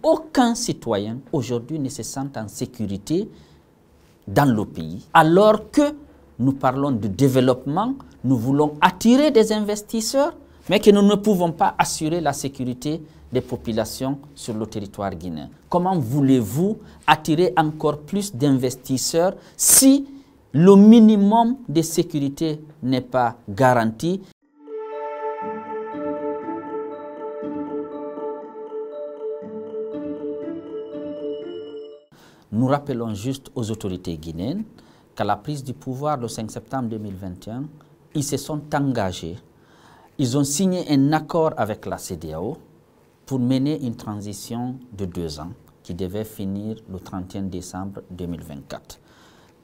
Aucun citoyen aujourd'hui ne se sent en sécurité dans le pays, alors que nous parlons de développement, nous voulons attirer des investisseurs, mais que nous ne pouvons pas assurer la sécurité des populations sur le territoire guinéen. Comment voulez-vous attirer encore plus d'investisseurs si le minimum de sécurité n'est pas garanti? Nous rappelons juste aux autorités guinéennes qu'à la prise du pouvoir le 5 septembre 2021, ils se sont engagés, ils ont signé un accord avec la CEDEAO pour mener une transition de 2 ans qui devait finir le 31 décembre 2024.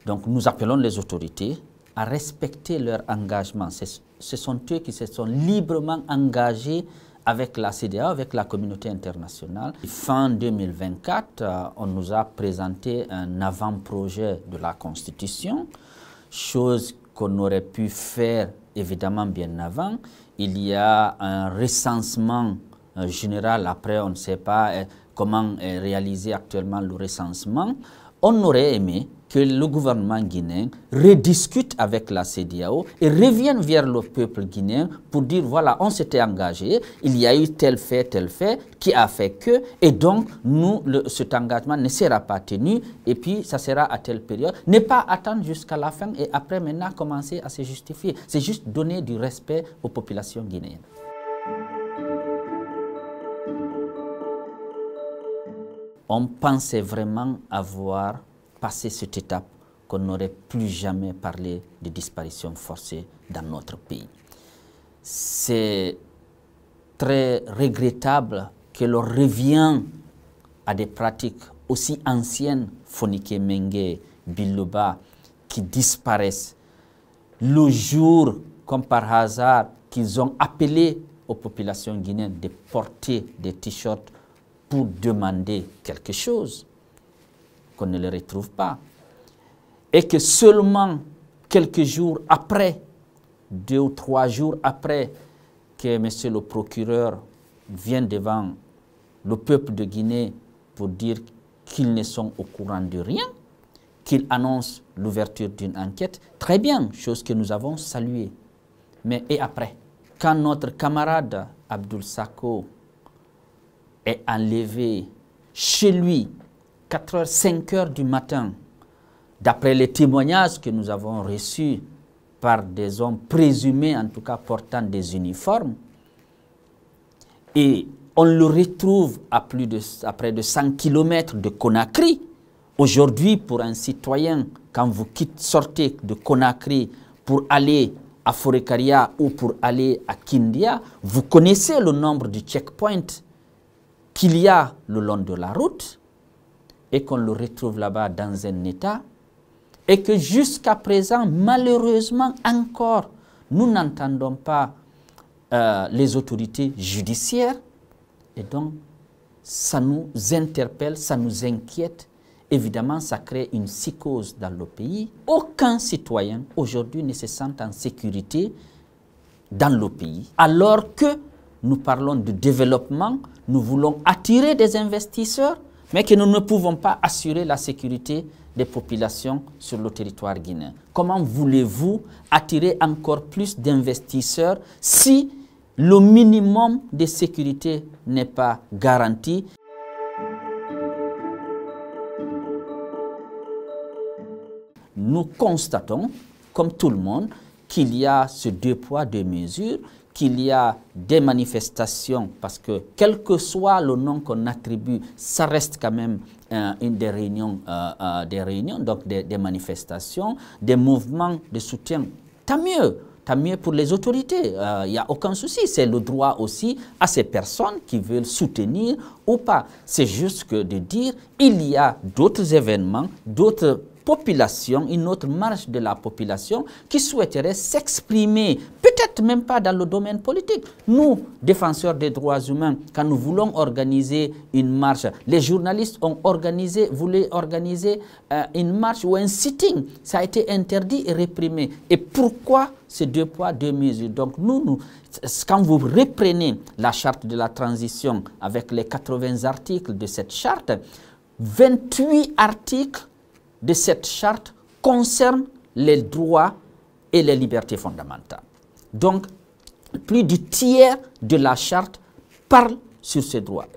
Donc nous appelons les autorités à respecter leur engagement. Ce sont eux qui se sont librement engagés avec la CEDEAO, avec la communauté internationale. Fin 2024, on nous a présenté un avant-projet de la Constitution, chose qu'on aurait pu faire évidemment bien avant. Il y a un recensement général, après on ne sait pas comment est réalisé actuellement le recensement. On aurait aimé que le gouvernement guinéen rediscute avec la CEDEAO et revienne vers le peuple guinéen pour dire voilà, on s'était engagé, il y a eu tel fait qui a fait que, et donc nous, cet engagement ne sera pas tenu et puis ça sera à telle période. Ne pas attendre jusqu'à la fin et après maintenant commencer à se justifier. C'est juste donner du respect aux populations guinéennes. On pensait vraiment avoir passé cette étape qu'on n'aurait plus jamais parlé de disparition forcée dans notre pays. C'est très regrettable que l'on revienne à des pratiques aussi anciennes, Fonike Mengue, Biloba, qui disparaissent le jour, comme par hasard, qu'ils ont appelé aux populations guinéennes de porter des t-shirts pour demander quelque chose, qu'on ne le retrouve pas. Et que seulement quelques jours après, 2 ou 3 jours après que monsieur le procureur vienne devant le peuple de Guinée pour dire qu'ils ne sont au courant de rien, qu'il annonce l'ouverture d'une enquête, très bien, chose que nous avons saluée. Mais et après, quand notre camarade Abdoul Sako est enlevé chez lui, 4h, 5h du matin, d'après les témoignages que nous avons reçus par des hommes présumés, en tout cas portant des uniformes, et on le retrouve à près de 100 km de Conakry. Aujourd'hui, pour un citoyen, quand vous sortez de Conakry pour aller à Forêt-Karia ou pour aller à Kindia, vous connaissez le nombre de checkpoints qu'il y a le long de la route et qu'on le retrouve là-bas dans un état et que jusqu'à présent, malheureusement encore, nous n'entendons pas les autorités judiciaires et donc ça nous interpelle, ça nous inquiète. Évidemment, ça crée une psychose dans le pays. Aucun citoyen aujourd'hui ne se sent en sécurité dans le pays alors que nous parlons de développement, nous voulons attirer des investisseurs, mais que nous ne pouvons pas assurer la sécurité des populations sur le territoire guinéen. Comment voulez-vous attirer encore plus d'investisseurs si le minimum de sécurité n'est pas garanti? Nous constatons, comme tout le monde, qu'il y a ce 2 poids, 2 mesures, qu'il y a des manifestations, parce que quel que soit le nom qu'on attribue, ça reste quand même des réunions, donc des manifestations, des mouvements de soutien. Tant mieux pour les autorités, il n'y a aucun souci, c'est le droit aussi à ces personnes qui veulent soutenir ou pas. C'est juste que de dire, il y a d'autres événements, d'autres population, une autre marge de la population qui souhaiterait s'exprimer, peut-être même pas dans le domaine politique. Nous, défenseurs des droits humains, quand nous voulons organiser une marche, les journalistes ont voulu organiser une marche ou un sitting. Ça a été interdit et réprimé. Et pourquoi ces 2 poids, 2 mesures? Donc quand vous reprenez la charte de la transition avec les 80 articles de cette charte, 28 articles de cette charte concernent les droits et les libertés fondamentales. Donc, plus du tiers de la charte parle sur ces droits.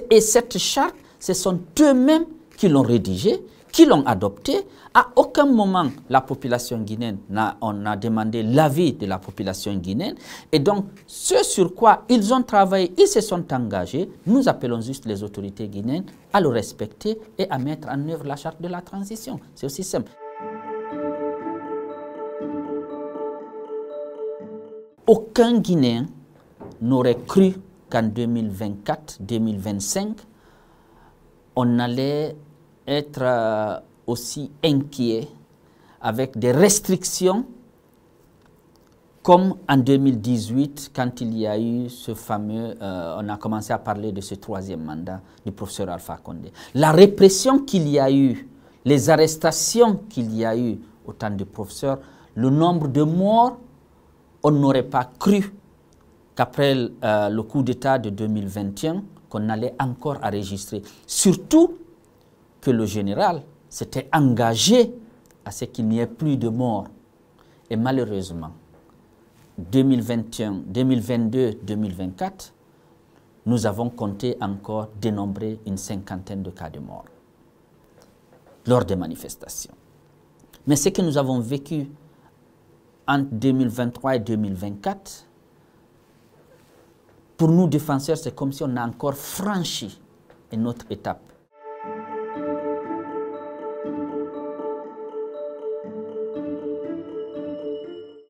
Et cette charte, ce sont eux-mêmes qui l'ont rédigée, qui l'ont adoptée. À aucun moment, la population guinéenne, on a demandé l'avis de la population guinéenne. Et donc, ce sur quoi ils ont travaillé, ils se sont engagés, nous appelons juste les autorités guinéennes à le respecter et à mettre en œuvre la charte de la transition. C'est aussi simple. Aucun Guinéen n'aurait cru qu'en 2024-2025, on allait être aussi inquiet avec des restrictions comme en 2018 quand il y a eu ce fameux, on a commencé à parler de ce 3e mandat du professeur Alpha Condé. La répression qu'il y a eu, les arrestations qu'il y a eu au temps du professeur, le nombre de morts, on n'aurait pas cru qu'après le coup d'État de 2021, qu'on allait encore enregistrer. Surtout que le général s'était engagé à ce qu'il n'y ait plus de morts. Et malheureusement, 2021, 2022, 2024, nous avons compté encore dénombrer une 50aine de cas de morts lors des manifestations. Mais ce que nous avons vécu entre 2023 et 2024, pour nous défenseurs, c'est comme si on a encore franchi une autre étape.